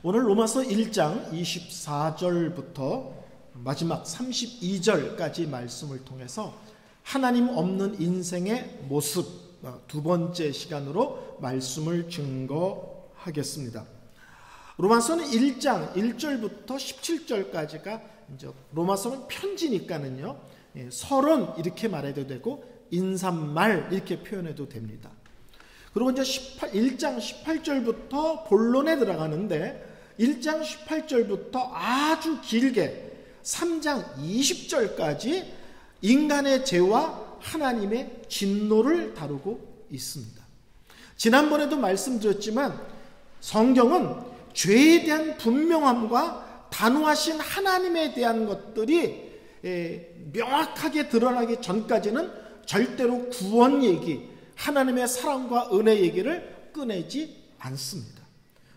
오늘 로마서 1장 24절부터 마지막 32절까지 말씀을 통해서 하나님 없는 인생의 모습, 두 번째 시간으로 말씀을 증거하겠습니다. 로마서는 1장 1절부터 17절까지가 이제 로마서는 편지니까는요, 서론 이렇게 말해도 되고 인사말 이렇게 표현해도 됩니다. 그리고 이제 1장 18절부터 본론에 들어가는데 1장 18절부터 아주 길게 3장 20절까지 인간의 죄와 하나님의 진노를 다루고 있습니다. 지난번에도 말씀드렸지만 성경은 죄에 대한 분명함과 단호하신 하나님에 대한 것들이 명확하게 드러나기 전까지는 절대로 구원 얘기, 하나님의 사랑과 은혜 얘기를 꺼내지 않습니다.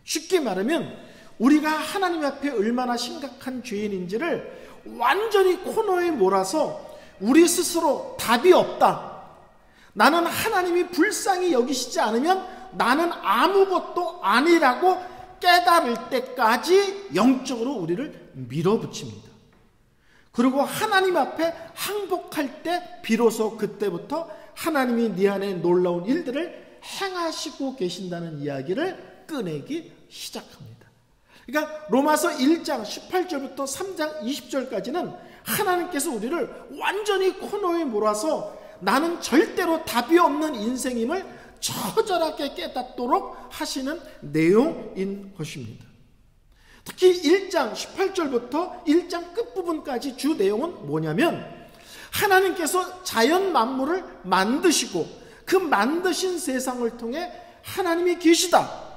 쉽게 말하면 우리가 하나님 앞에 얼마나 심각한 죄인인지를 완전히 코너에 몰아서 우리 스스로 답이 없다, 나는 하나님이 불쌍히 여기시지 않으면 나는 아무것도 아니라고 깨달을 때까지 영적으로 우리를 밀어붙입니다. 그리고 하나님 앞에 항복할 때 비로소 그때부터 하나님이 네 안에 놀라운 일들을 행하시고 계신다는 이야기를 꺼내기 시작합니다. 그러니까 로마서 1장 18절부터 3장 20절까지는 하나님께서 우리를 완전히 코너에 몰아서 나는 절대로 답이 없는 인생임을 처절하게 깨닫도록 하시는 내용인 것입니다. 특히 1장 18절부터 1장 끝부분까지 주 내용은 뭐냐면 하나님께서 자연 만물을 만드시고 그 만드신 세상을 통해 하나님이 계시다.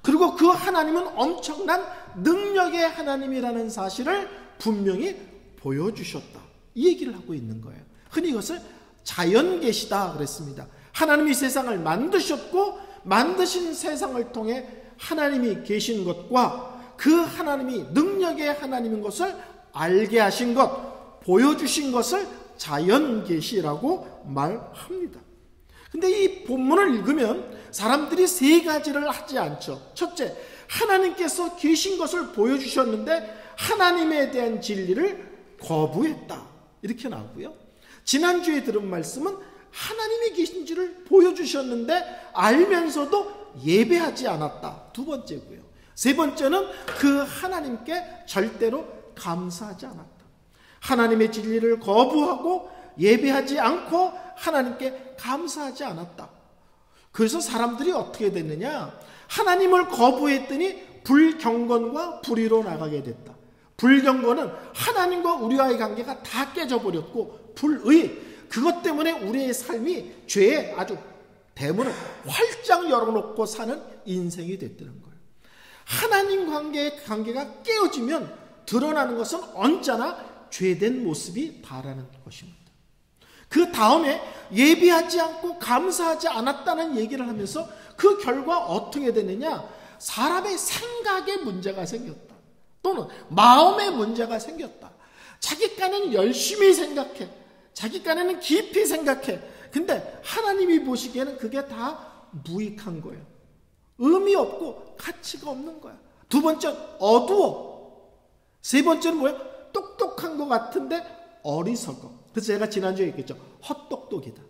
그리고 그 하나님은 엄청난 능력의 하나님이라는 사실을 분명히 보여주셨다. 이 얘기를 하고 있는 거예요. 흔히 이것을 자연 계시다 그랬습니다. 하나님이 세상을 만드셨고 만드신 세상을 통해 하나님이 계신 것과 그 하나님이 능력의 하나님인 것을 알게 하신 것, 보여주신 것을 자연 계시라고 말합니다. 근데 이 본문을 읽으면 사람들이 세 가지를 하지 않죠. 첫째, 하나님께서 계신 것을 보여주셨는데 하나님에 대한 진리를 거부했다. 이렇게 나오고요. 지난주에 들은 말씀은 하나님이 계신지를 보여주셨는데 알면서도 예배하지 않았다. 두 번째고요. 세 번째는 그 하나님께 절대로 감사하지 않았다. 하나님의 진리를 거부하고 예배하지 않고 하나님께 감사하지 않았다. 그래서 사람들이 어떻게 됐느냐? 하나님을 거부했더니 불경건과 불의로 나가게 됐다. 불경건은 하나님과 우리와의 관계가 다 깨져버렸고, 불의, 그것 때문에 우리의 삶이 죄의 아주 대문을 활짝 열어놓고 사는 인생이 됐다는 거예요. 하나님 관계가 깨어지면 드러나는 것은 언짢아 죄된 모습이 다라는 것입니다. 그 다음에 예배하지 않고 감사하지 않았다는 얘기를 하면서 그 결과 어떻게 되느냐? 사람의 생각에 문제가 생겼다. 또는 마음에 문제가 생겼다. 자기 깐에는 열심히 생각해. 자기 깐에는 깊이 생각해. 근데 하나님이 보시기에는 그게 다 무익한 거예요. 의미 없고 가치가 없는 거야. 두 번째는 어두워. 세 번째는 뭐예요? 똑똑한 것 같은데 어리석어. 그래서 제가 지난주에 얘기했죠. 헛똑똑이다.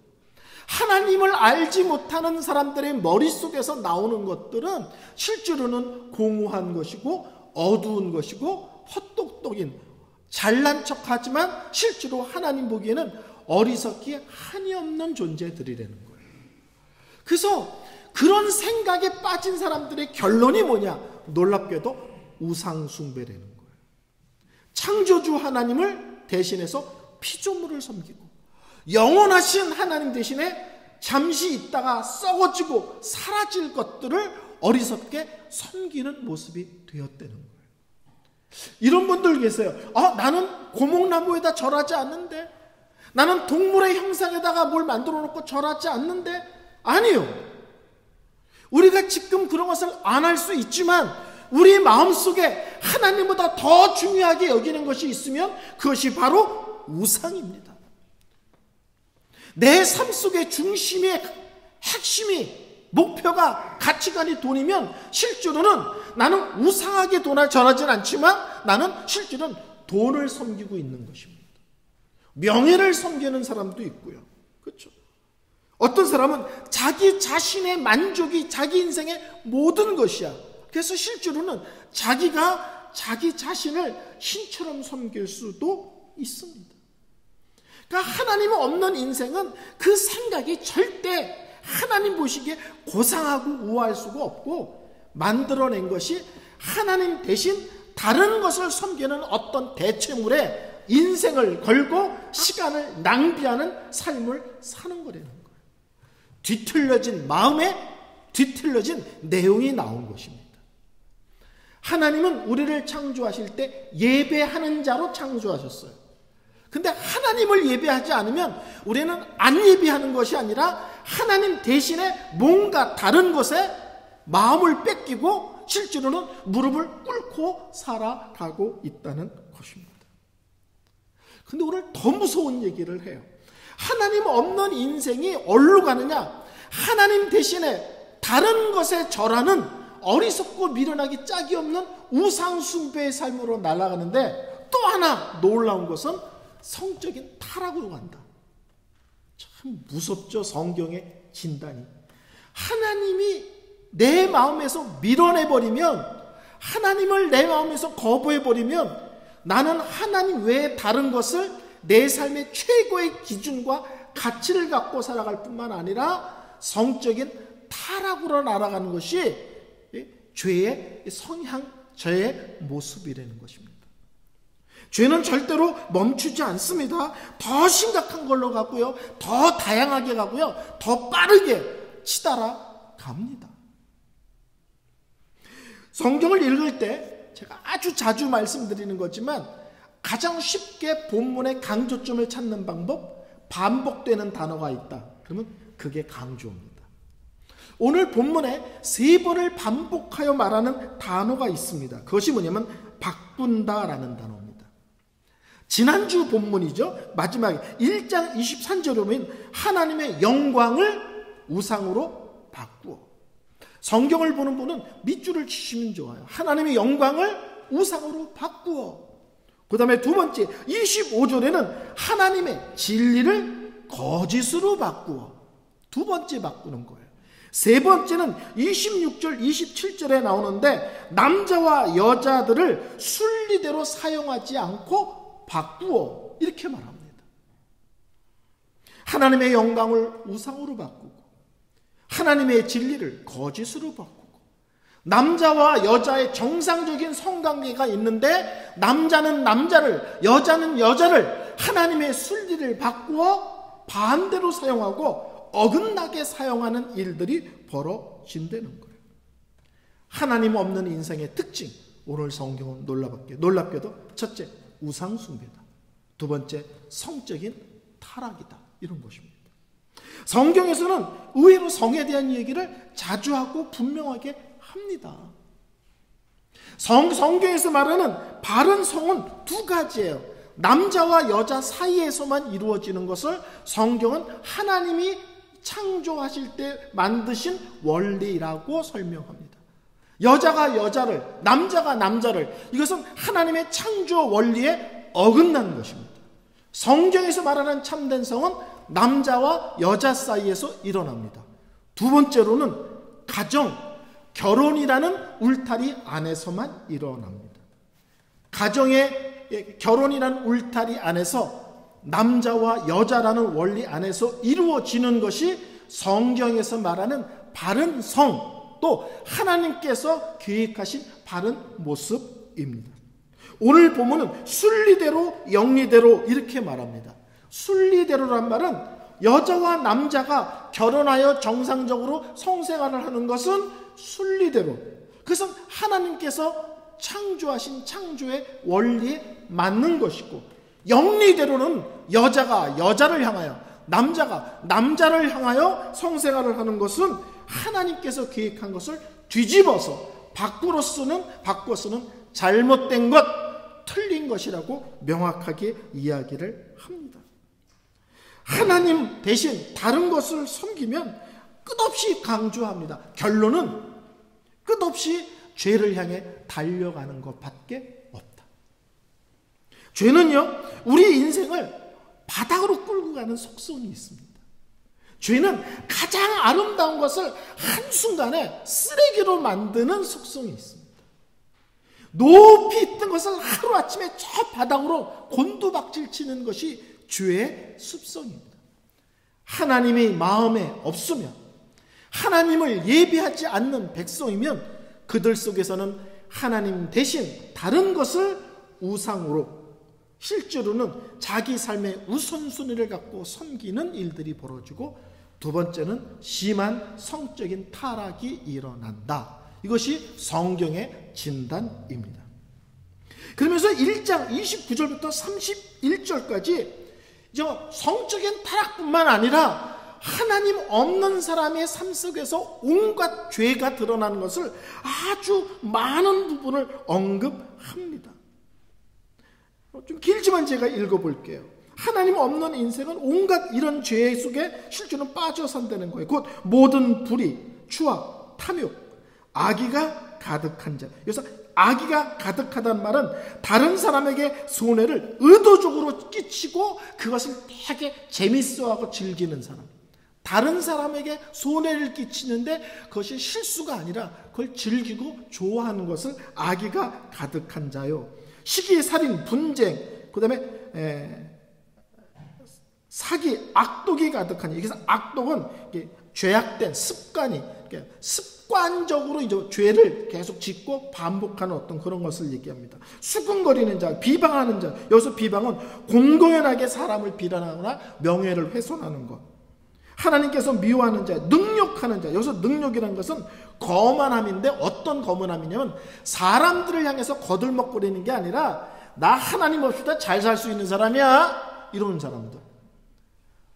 하나님을 알지 못하는 사람들의 머릿속에서 나오는 것들은 실제로는 공허한 것이고 어두운 것이고 헛똑똑인, 잘난 척하지만 실제로 하나님 보기에는 어리석기에 한이 없는 존재들이라는 거예요. 그래서 그런 생각에 빠진 사람들의 결론이 뭐냐? 놀랍게도 우상 숭배라는 거예요. 창조주 하나님을 대신해서 피조물을 섬기고 영원하신 하나님 대신에 잠시 있다가 썩어지고 사라질 것들을 어리석게 섬기는 모습이 되었다는 거예요. 이런 분들 계세요. 나는 고목나무에다 절하지 않는데, 나는 동물의 형상에다가 뭘 만들어 놓고 절하지 않는데. 아니요. 우리가 지금 그런 것을 안 할 수 있지만 우리 마음속에 하나님보다 더 중요하게 여기는 것이 있으면 그것이 바로 우상입니다. 내 삶 속의 중심의 핵심이 목표가 가치관이 돈이면 실제로는 나는 우상하게 돈을 전하진 않지만 나는 실제로는 돈을 섬기고 있는 것입니다. 명예를 섬기는 사람도 있고요. 그렇죠? 어떤 사람은 자기 자신의 만족이 자기 인생의 모든 것이야. 그래서 실제로는 자기가 자기 자신을 신처럼 섬길 수도 있습니다. 그러니까 하나님 없는 인생은 그 생각이 절대 하나님 보시기에 고상하고 우아할 수가 없고, 만들어낸 것이 하나님 대신 다른 것을 섬기는 어떤 대체물에 인생을 걸고 시간을 낭비하는 삶을 사는 거라는 거예요. 뒤틀려진 마음에 뒤틀려진 내용이 나온 것입니다. 하나님은 우리를 창조하실 때 예배하는 자로 창조하셨어요. 근데 하나님을 예배하지 않으면 우리는 안 예배하는 것이 아니라 하나님 대신에 뭔가 다른 것에 마음을 뺏기고 실제로는 무릎을 꿇고 살아가고 있다는 것입니다. 근데 오늘 더 무서운 얘기를 해요. 하나님 없는 인생이 어디로 가느냐? 하나님 대신에 다른 것에 절하는 어리석고 미련하기 짝이 없는 우상 숭배의 삶으로 날아가는데, 또 하나 놀라운 것은 성적인 타락으로 간다. 참 무섭죠, 성경의 진단이. 하나님이 내 마음에서 밀어내버리면, 하나님을 내 마음에서 거부해버리면 나는 하나님 외에 다른 것을 내 삶의 최고의 기준과 가치를 갖고 살아갈 뿐만 아니라 성적인 타락으로 날아가는 것이 죄의 성향, 죄의 모습이라는 것입니다. 죄는 절대로 멈추지 않습니다. 더 심각한 걸로 가고요, 더 다양하게 가고요, 더 빠르게 치달아 갑니다. 성경을 읽을 때 제가 아주 자주 말씀드리는 거지만 가장 쉽게 본문의 강조점을 찾는 방법, 반복되는 단어가 있다. 그러면 그게 강조입니다. 오늘 본문에 3번을 반복하여 말하는 단어가 있습니다. 그것이 뭐냐면 바꾼다라는 단어입니다. 지난주 본문이죠. 마지막에 1장 23절에 보면 하나님의 영광을 우상으로 바꾸어. 성경을 보는 분은 밑줄을 치시면 좋아요. 하나님의 영광을 우상으로 바꾸어. 그 다음에 두 번째 25절에는 하나님의 진리를 거짓으로 바꾸어. 두 번째 바꾸는 거예요. 세 번째는 26절 27절에 나오는데 남자와 여자들을 순리대로 사용하지 않고 바꾸어, 이렇게 말합니다. 하나님의 영광을 우상으로 바꾸고 하나님의 진리를 거짓으로 바꾸고, 남자와 여자의 정상적인 성관계가 있는데 남자는 남자를, 여자는 여자를 하나님의 순리를 바꾸어 반대로 사용하고 어긋나게 사용하는 일들이 벌어진다는 거예요. 하나님 없는 인생의 특징, 오늘 성경은 놀랍게도 첫째, 우상 숭배다. 두 번째, 성적인 타락이다. 이런 것입니다. 성경에서는 의외로 성에 대한 얘기를 자주 하고 분명하게 합니다. 성경에서 말하는 바른 성은 두 가지예요. 남자와 여자 사이에서만 이루어지는 것을 성경은 하나님이 창조하실 때 만드신 원리라고 설명합니다. 여자가 여자를, 남자가 남자를, 이것은 하나님의 창조 원리에 어긋난 것입니다. 성경에서 말하는 참된 성은 남자와 여자 사이에서 일어납니다. 두 번째로는 가정, 결혼이라는 울타리 안에서만 일어납니다. 가정의 결혼이라는 울타리 안에서 남자와 여자라는 원리 안에서 이루어지는 것이 성경에서 말하는 바른 성, 또 하나님께서 계획하신 바른 모습입니다. 오늘 보면은 순리대로 영리대로 이렇게 말합니다. 순리대로란 말은 여자와 남자가 결혼하여 정상적으로 성생활을 하는 것은 순리대로, 그것은 하나님께서 창조하신 창조의 원리에 맞는 것이고, 영리대로는 여자가 여자를 향하여, 남자가 남자를 향하여 성생활을 하는 것은 하나님께서 계획한 것을 뒤집어서 바꾸어 쓰는 잘못된 것, 틀린 것이라고 명확하게 이야기를 합니다. 하나님 대신 다른 것을 섬기면 끝없이 강조합니다. 결론은 끝없이 죄를 향해 달려가는 것밖에 없다. 죄는요, 우리 인생을 바닥으로 끌고 가는 속성이 있습니다. 죄는 가장 아름다운 것을 한순간에 쓰레기로 만드는 속성이 있습니다. 높이 있던 것을 하루아침에 저 바닥으로 곤두박질 치는 것이 죄의 습성입니다. 하나님의 마음에 없으면, 하나님을 예배하지 않는 백성이면 그들 속에서는 하나님 대신 다른 것을 우상으로, 실제로는 자기 삶의 우선순위를 갖고 섬기는 일들이 벌어지고, 두 번째는 심한 성적인 타락이 일어난다. 이것이 성경의 진단입니다. 그러면서 1장 29절부터 31절까지 성적인 타락뿐만 아니라 하나님 없는 사람의 삶 속에서 온갖 죄가 드러나는 것을 아주 많은 부분을 언급합니다. 좀 길지만 제가 읽어볼게요. 하나님 없는 인생은 온갖 이런 죄 속에 실제로는 빠져 산다는 거예요. 곧 모든 불의, 추악, 탐욕, 악의가 가득한 자. 여기서 악의가 가득하다는 말은 다른 사람에게 손해를 의도적으로 끼치고 그것을 되게 재밌어하고 즐기는 사람. 다른 사람에게 손해를 끼치는데 그것이 실수가 아니라 그걸 즐기고 좋아하는 것을 악의가 가득한 자요. 시기, 살인, 분쟁, 그 다음에 사기, 악독이 가득한 자. 여기서 악독은 죄악된 습관이, 습관적으로 이제 죄를 계속 짓고 반복하는 어떤 그런 것을 얘기합니다. 수군거리는 자, 비방하는 자. 여기서 비방은 공공연하게 사람을 비난하거나 명예를 훼손하는 것. 하나님께서 미워하는 자, 능욕하는 자. 여기서 능욕이라는 것은 거만함인데 어떤 거만함이냐면 사람들을 향해서 거들먹거리는 게 아니라 나 하나님 없이도 잘 살 수 있는 사람이야, 이런 사람들.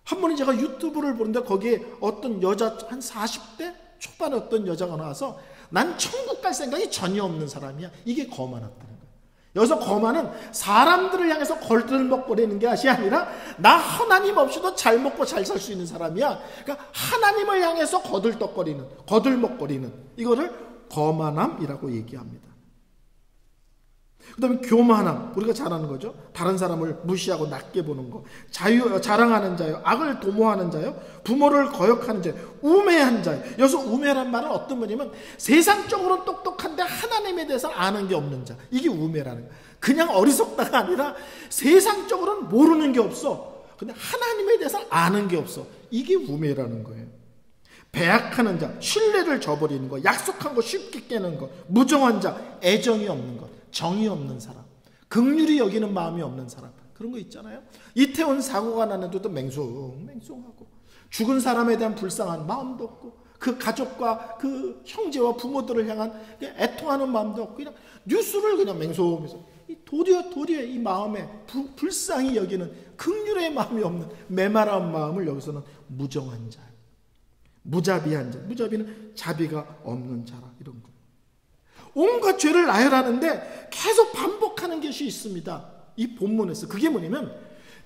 한 번은 제가 유튜브를 보는데 거기에 어떤 여자 한 40대 초반에 어떤 여자가 나와서 난 천국 갈 생각이 전혀 없는 사람이야. 이게 거만하다는 거예요. 여기서 거만은 사람들을 향해서 걸들먹거리는 게 아니라 나 하나님 없이도 잘 먹고 잘 살 수 있는 사람이야. 그러니까 하나님을 향해서 거들먹거리는 이거를 거만함이라고 얘기합니다. 그 다음에 교만함, 우리가 잘 아는 거죠. 다른 사람을 무시하고 낮게 보는 거. 자랑하는 자요, 악을 도모하는 자요, 부모를 거역하는 자요, 우매한 자요. 여기서 우매란 말은 어떤 말이냐면 세상적으로 똑똑한데 하나님에 대해서 아는 게 없는 자. 이게 우매라는 거예요. 그냥 어리석다가 아니라 세상적으로는 모르는 게 없어. 근데 하나님에 대해서 아는 게 없어. 이게 우매라는 거예요. 배약하는 자, 신뢰를 저버리는 거, 약속한 거 쉽게 깨는 거, 무정한 자, 애정이 없는 것, 정이 없는 사람, 긍휼히 여기는 마음이 없는 사람, 그런 거 있잖아요. 이태원 사고가 났는데도 맹숭맹숭하고 죽은 사람에 대한 불쌍한 마음도 없고 그 가족과 그 형제와 부모들을 향한 애통하는 마음도 없고 그냥 뉴스를 그냥 맹속하면서 도리어 이 마음에 불쌍히 여기는 긍휼의 마음이 없는 메마라운 마음을 여기서는 무정한 자, 무자비한 자, 무자비는 자비가 없는 자라, 이런 거. 온갖 죄를 나열하는데 계속 반복하는 것이 있습니다. 이 본문에서. 그게 뭐냐면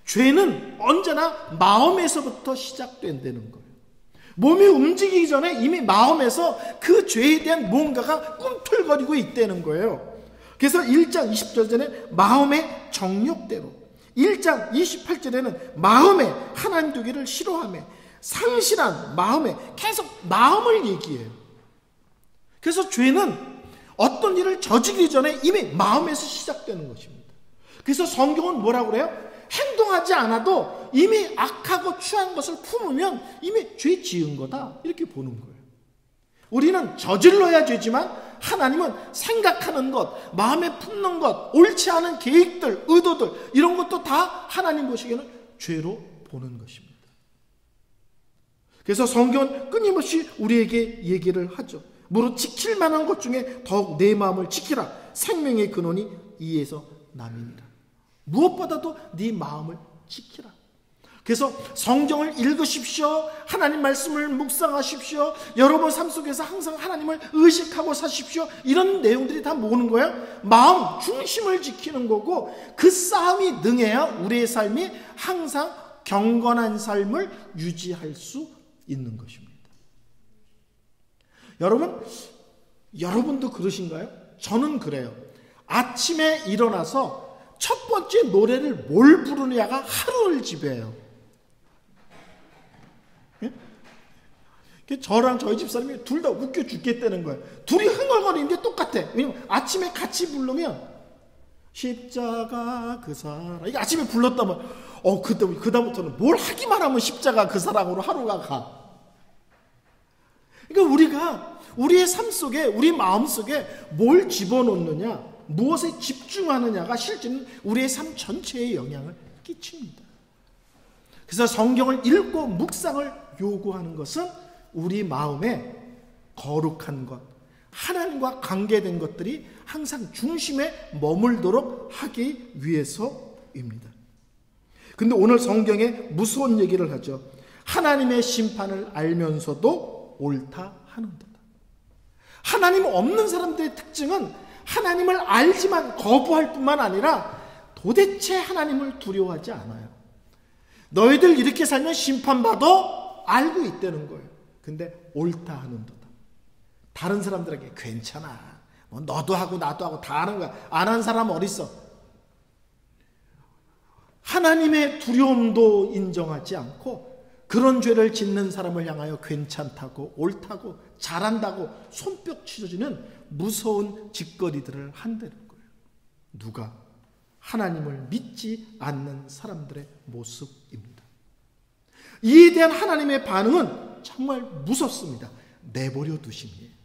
죄는 언제나 마음에서부터 시작된다는 거예요. 몸이 움직이기 전에 이미 마음에서 그 죄에 대한 뭔가가 꿈틀거리고 있다는 거예요. 그래서 1장 20절 전에 마음의 정욕대로, 1장 28절에는 마음에 하나님 두기를 싫어하며 상실한 마음에, 계속 마음을 얘기해요. 그래서 죄는 어떤 일을 저지르기 전에 이미 마음에서 시작되는 것입니다. 그래서 성경은 뭐라고 그래요? 행동하지 않아도 이미 악하고 추한 것을 품으면 이미 죄 지은 거다, 이렇게 보는 거예요. 우리는 저질러야 죄지만 하나님은 생각하는 것, 마음에 품는 것, 옳지 않은 계획들, 의도들, 이런 것도 다 하나님 보시기에는 죄로 보는 것입니다. 그래서 성경은 끊임없이 우리에게 얘기를 하죠. 무릇 지킬 만한 것 중에 더욱 내 마음을 지키라. 생명의 근원이 이에서 남이니라. 무엇보다도 네 마음을 지키라. 그래서 성경을 읽으십시오. 하나님 말씀을 묵상하십시오. 여러분 삶 속에서 항상 하나님을 의식하고 사십시오. 이런 내용들이 다 뭐는 거예요? 마음 중심을 지키는 거고, 그 싸움이 능해야 우리의 삶이 항상 경건한 삶을 유지할 수 있는 것입니다. 여러분도 그러신가요? 저는 그래요. 아침에 일어나서 첫 번째 노래를 뭘 부르느냐가 하루를 지배해요. 예? 저랑 저희 집사람이 둘 다 웃겨 죽겠다는 거예요. 둘이 흥얼거리는 게 똑같아. 왜냐면 아침에 같이 부르면 십자가 그 사랑, 이게 아침에 불렀다면 그다음부터는 뭘 하기만 하면 십자가 그 사랑으로 하루가 가. 그러니까 우리가 우리의 삶 속에, 우리 마음 속에 뭘 집어넣느냐, 무엇에 집중하느냐가 실제는 우리의 삶 전체에 영향을 끼칩니다. 그래서 성경을 읽고 묵상을 요구하는 것은 우리 마음에 거룩한 것, 하나님과 관계된 것들이 항상 중심에 머물도록 하기 위해서입니다. 근데 오늘 성경에 무서운 얘기를 하죠. 하나님의 심판을 알면서도 옳다 하는도다. 하나님 없는 사람들의 특징은 하나님을 알지만 거부할 뿐만 아니라 도대체 하나님을 두려워하지 않아요. 너희들 이렇게 살면 심판받아 알고 있다는 거예요. 근데 옳다 하는도다. 다른 사람들에게 괜찮아. 뭐 너도 하고 나도 하고 다 하는 거야. 안 한 사람 어딨어? 하나님의 두려움도 인정하지 않고 그런 죄를 짓는 사람을 향하여 괜찮다고 옳다고 잘한다고 손뼉 치러지는 무서운 짓거리들을 한다는 거예요. 누가? 하나님을 믿지 않는 사람들의 모습입니다. 이에 대한 하나님의 반응은 정말 무섭습니다. 내버려 두심이에요.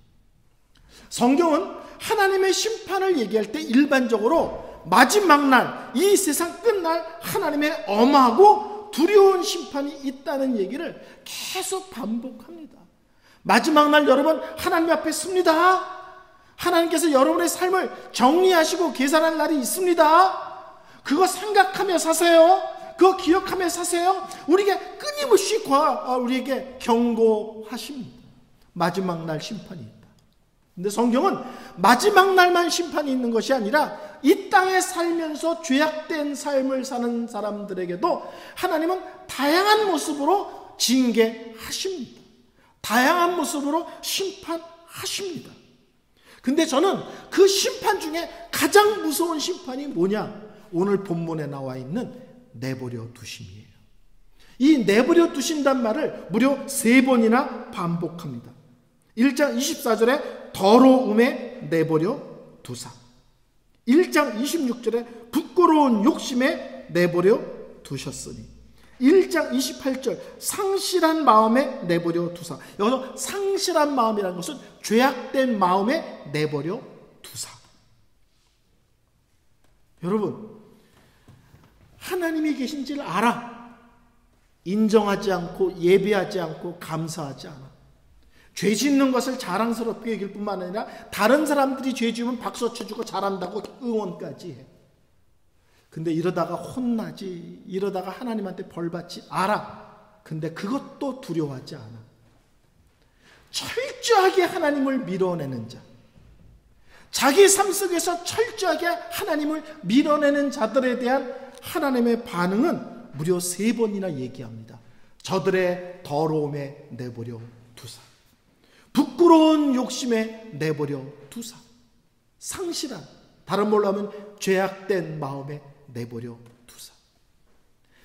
성경은 하나님의 심판을 얘기할 때 일반적으로 마지막 날, 이 세상 끝날 하나님의 엄하고 두려운 심판이 있다는 얘기를 계속 반복합니다. 마지막 날 여러분 하나님 앞에 섭니다. 하나님께서 여러분의 삶을 정리하시고 계산할 날이 있습니다. 그거 생각하며 사세요. 그거 기억하며 사세요. 우리에게 끊임없이 우리에게 경고하십니다. 마지막 날 심판이 있다. 근데 성경은 마지막 날만 심판이 있는 것이 아니라 이 땅에 살면서 죄악된 삶을 사는 사람들에게도 하나님은 다양한 모습으로 징계하십니다. 다양한 모습으로 심판하십니다. 근데 저는 그 심판 중에 가장 무서운 심판이 뭐냐? 오늘 본문에 나와 있는 내버려 두심이에요. 이 내버려 두신단 말을 무려 3번이나 반복합니다. 1장 24절에 더러움에 내버려 두사, 1장 26절에 부끄러운 욕심에 내버려 두셨으니, 1장 28절 상실한 마음에 내버려 두사. 여기서 상실한 마음이라는 것은 죄악된 마음에 내버려 두사. 여러분, 하나님이 계신지를 알아. 인정하지 않고 예배하지 않고 감사하지 않아. 죄 짓는 것을 자랑스럽게 여길 뿐만 아니라 다른 사람들이 죄 지으면 박수 쳐주고 잘한다고 응원까지 해. 근데 이러다가 혼나지, 이러다가 하나님한테 벌받지 알아. 근데 그것도 두려워하지 않아. 철저하게 하나님을 밀어내는 자, 자기 삶 속에서 철저하게 하나님을 밀어내는 자들에 대한 하나님의 반응은 무려 3번이나 얘기합니다. 저들의 더러움에 내버려 두사, 부끄러운 욕심에 내버려 두사, 상실한, 다른 말로 하면 죄악된 마음에 내버려 두사.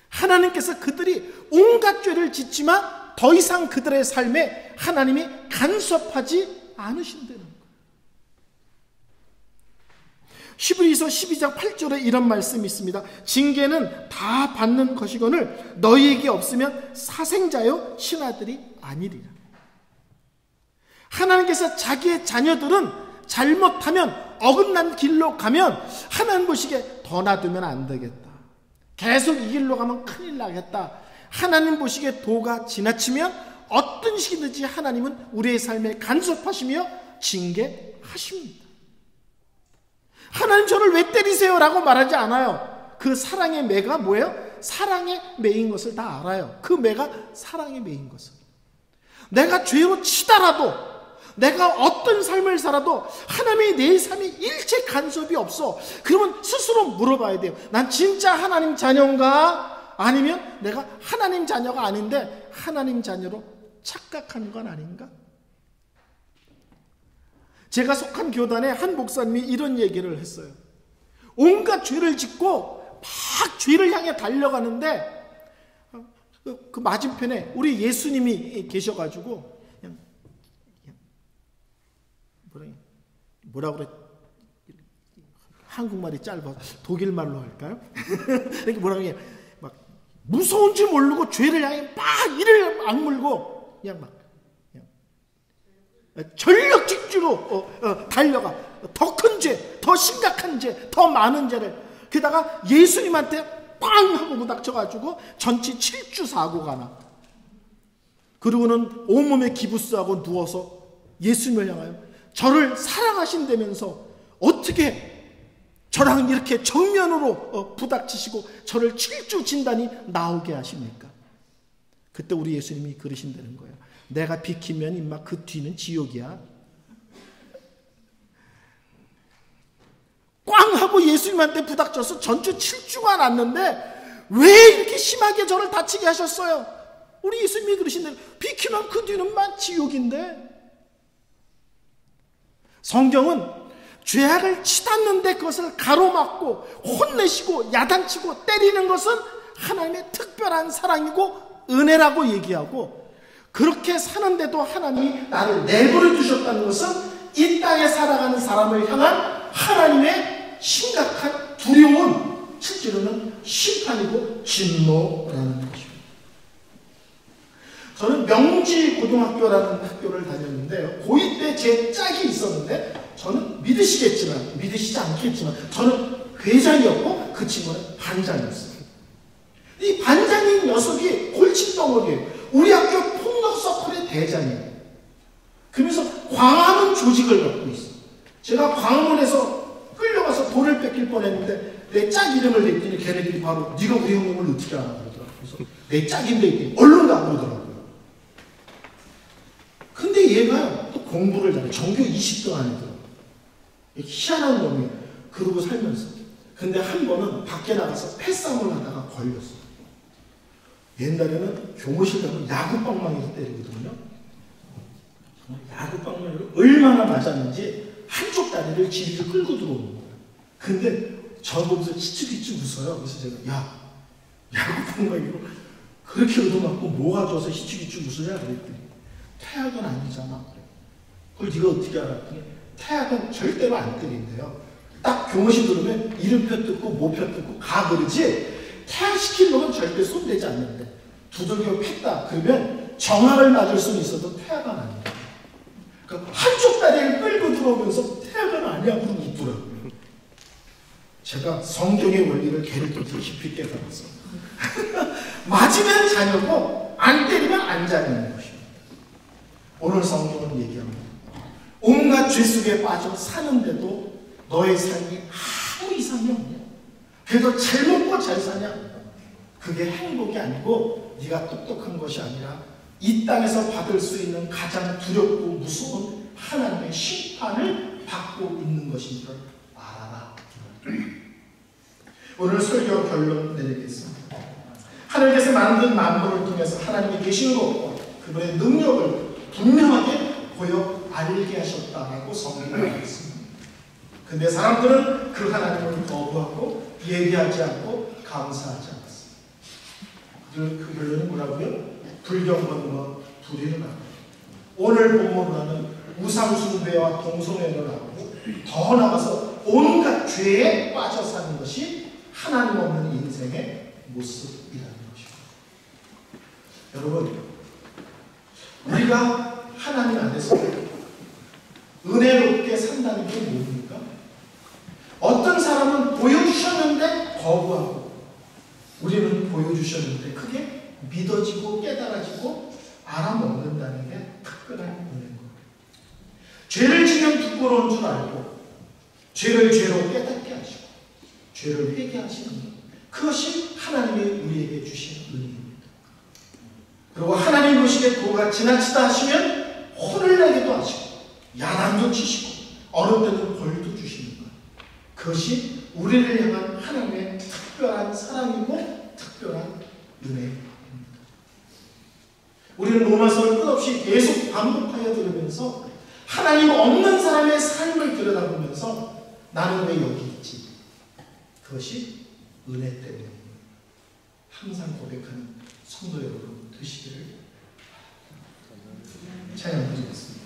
하나님께서 그들이 온갖 죄를 짓지만 더 이상 그들의 삶에 하나님이 간섭하지 않으신다는 거예요. 히브리서 12장 8절에 이런 말씀이 있습니다. 징계는 다 받는 것이거늘 너희에게 없으면 사생자여 신하들이 아니리라. 하나님께서 자기의 자녀들은 잘못하면, 어긋난 길로 가면 하나님 보시기에 더 놔두면 안 되겠다, 계속 이 길로 가면 큰일 나겠다, 하나님 보시기에 도가 지나치면 어떤 식이든지 하나님은 우리의 삶에 간섭하시며 징계하십니다. 하나님 저를 왜 때리세요? 라고 말하지 않아요. 그 사랑의 매가 뭐예요? 사랑의 매인 것을 다 알아요. 그 매가 사랑의 매인 것을. 내가 죄로 치더라도, 내가 어떤 삶을 살아도 하나님의 내 삶에 일체 간섭이 없어. 그러면 스스로 물어봐야 돼요. 난 진짜 하나님 자녀인가? 아니면 내가 하나님 자녀가 아닌데 하나님 자녀로 착각하는 건 아닌가? 제가 속한 교단에 한 목사님이 이런 얘기를 했어요. 온갖 죄를 짓고 막 죄를 향해 달려가는데 그 맞은편에 우리 예수님이 계셔가지고 그냥 뭐라 그래? 한국말이 짧아서 독일말로 할까요? 이렇게 뭐라고 해? 막 무서운 줄 모르고 죄를 향해 막 이를 악물고 그냥 전력 질주로 달려가. 더 큰 죄, 더 심각한 죄, 더 많은 죄를. 게다가 예수님한테 빵 하고 부닥쳐가지고 전치 7주 사고가 나. 그리고는 온몸에 기부스하고 누워서 예수님을 향하여 저를 사랑하신다면서 어떻게 저랑 이렇게 정면으로 부닥치시고 저를 7주 진단이 나오게 하십니까? 그때 우리 예수님이 그러신다는 거예요. 내가 비키면 임마 그 뒤는 지옥이야. 꽝 하고 예수님한테 부닥쳐서 전주 7주가 났는데 왜 이렇게 심하게 저를 다치게 하셨어요? 우리 예수님이 그러신대요. 비키면 그 뒤는 만 지옥인데. 성경은 죄악을 치닫는데 그것을 가로막고 혼내시고 야단치고 때리는 것은 하나님의 특별한 사랑이고 은혜라고 얘기하고, 그렇게 사는데도 하나님이 나를 내버려 두셨다는 것은 이 땅에 살아가는 사람을 향한 하나님의 심각한 두려운, 실제로는 심판이고 진노라는 것입니다. 저는 명지고등학교라는 학교를 다녔는데요, 고2 때 제 짝이 있었는데, 저는 믿으시겠지만 믿으시지 않겠지만 저는 회장이었고 그 친구는 반장이었어요. 이 반장인 녀석이 골칫덩어리예요. 우리 학교 폭력 서클의 대장이에요. 그러면서 광화문 조직을 갖고 있어요. 제가 광화문에서 끌려가서 돈을 뺏길 뻔했는데 내 짝 이름을 냈더니 걔네들이 바로 네가 우리 형님을 어떻게 알아? 그러더라고요. 그래서 내 짝인데 있더니 얼른 가 그러더라고요. 근데 얘가 또 공부를 잘해. 전교 20등 안이더라고요. 희한한 놈이에요. 그러고 살면서. 근데 한 번은 밖에 나가서 패싸움을 하다가 걸렸어요. 옛날에는 교무실 가면 야구방망이로 때리거든요. 야구방망이로 얼마나 맞았는지 한쪽 다리를 지리를 끌고 들어오는 거예요. 근데 저 보면서 치치기치 웃어요. 그래서 제가 야구방망이로 그렇게 얻어맞고 뭐가 좋아서 치치기치 웃으냐 그랬더니 태학은 아니잖아. 그걸 네가 어떻게 알았더니 태학은 절대로 안 때린대요. 딱 교무실 들으면 이름표 뜯고 모표 뜯고 가 그러지 퇴학시킨 놈은 절대 손대지 않는데, 두들겨 팼다 그러면 정화를 맞을 수는 있어도 퇴학은 아니야. 그러니까 한쪽 다리를 끌고 들어오면서 퇴학은 아니야 그러고 웃더라고요. 제가 성경의 원리를 걔를 또 깊이 깨달았어. 맞으면 자녀고 안 때리면 안 자녀는 것입니다. 오늘 성경은 얘기합니다. 온갖 죄 속에 빠져 사는데도 너의 삶이 아무 이상이 없냐? 그래도 잘 먹고 잘 사냐? 그게 행복이 아니고 네가 똑똑한 것이 아니라 이 땅에서 받을 수 있는 가장 두렵고 무서운 하나님의 심판을 받고 있는 것인 줄 알아라. 오늘 설교 결론 내리겠습니다. 하나님께서 만든 만물을 통해서 하나님이 계신 것과 그분의 능력을 분명하게 보여 알게 하셨다라고 성경이 말했습니다. 근데 사람들은 그 하나님을 거부하고 예배하지 않고 감사하지 않았습니다. 그 결론이 뭐라고요? 불경건과 불의를 하고, 오늘 본문으로 하는 우상숭배와 동성애를 하고, 더 나아가서 온갖 죄에 빠져 사는 것이 하나님 없는 인생의 모습이라는 것입니다. 여러분, 우리가 하나님 안에서 은혜롭게 산다는 게 뭡니까? 어떤 사람은 보여주셨는데 거부하고, 우리는 보여주셨는데 그게 믿어지고 깨달아지고 알아먹는다는 게 특별한 은혜인 거예요. 죄를 지면 부끄러운 줄 알고 죄를 죄로 깨닫게 하시고 죄를 회개하시는 것, 그것이 하나님이 우리에게 주신 은혜입니다. 그리고 하나님 보시기에 도가 지나치다 하시면 혼을 내기도 하시고 야단도 치시고 어느 때는 벌도 주시는 것, 그것이 우리를 향한 하나님의 특별한 사랑이고 특별한 은혜입니다. 우리는 로마서를 끝없이 계속 반복하여 들으면서 하나님 없는 사람의 삶을 들여다보면서 나는 왜 여기 있지? 그것이 은혜 때문입니다. 항상 고백하는 성도 여러분 되시기를 바랍니다. 찬양 드리겠습니다.